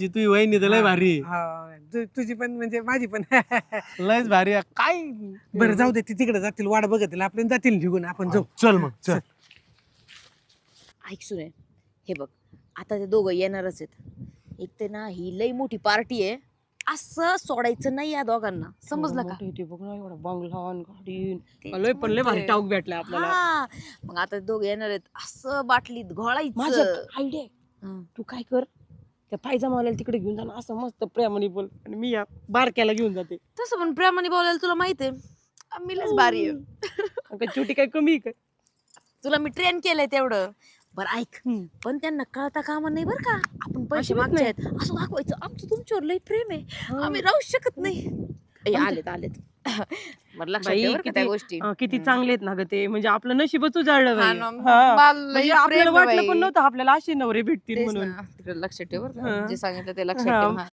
जी तुझी वहिनी तर लय भारी आहे. हा, तुझी पण म्हणजे माझी पण. लयच भारी आहे. काय बरं जाऊ दे, ती तिकडे जातील, वाट बघतील, आपण जातील निघून, आपण जाऊ. चल मग चल. ऐक सुने, हे बघ, आता ते दोघं येणारच आहेत. एक ते ना ही लई मोठी पार्टी आहे, असं सोडायचं नाही या दोघांना, समजलं का? ते बघ ना, एवढा बंगला आणि गाडी. तेच लय पण लय भारी म्हणते. टाऊक भेटलाय आपल्याला. हा, मग आता ते दोघं येणार आहेत, असं बाटलीत माझं घोळायचं. आयडिया, हं. तू काय कर, त्या पायजामावाल्याला तिकडे घेऊन जा ना, असं मस्त प्रेमाने बोल, आणि मी या बारक्याला घेऊन जाते. तसं पण प्रेमाने बोलायला तुला माहिती आहे, मी लयच भारी आहे. काय छोटी काय कमी आहे काय? तुला मी ट्रेन केलंय तेवढं. बरं ऐक, हम्म. पण त्यांना कळता कामा नाही बरं का, आपण पैसे अजिबात मागचे नाही. आहेत असं दाखवायचं, आमचं तुमच्यावर लई प्रेम आहे, आम्ही राहू शकत नाही. ए, आलेत आलेत. बरं लक्षात बाई, ठेव बरं का त्या किती गोष्टी. किती चांगले आहेत ना ग ते, म्हणजे आपलं नशीबच उजाळलं हा बाई. ना, हा. मला लई म्हणजे प्रेम आपल्याला आहे वाटलं बाई. पण नव्हतं आपल्याला असे नवरे भेटतील तेच म्हणून. ना, तिकडे लक्षात ठेव बरं हा. का, जे सांगितलं ते लक्षात हा. ठेव. हा.